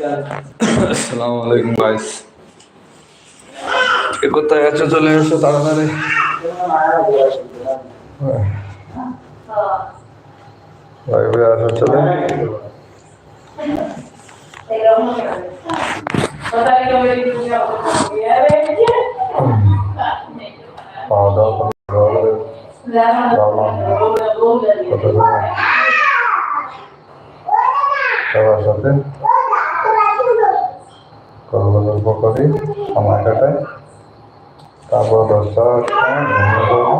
আসসালামু আলাইকুম গাইস। কে কোথায় আছো? চলে এসো তাড়াতাড়ি। লাইভে আসো, চলে খাওয়া দাওয়া সবার সাথে গল্প করি, সময় কাটাই, তারপর 10টা ঘুমিয়ে পড়বো।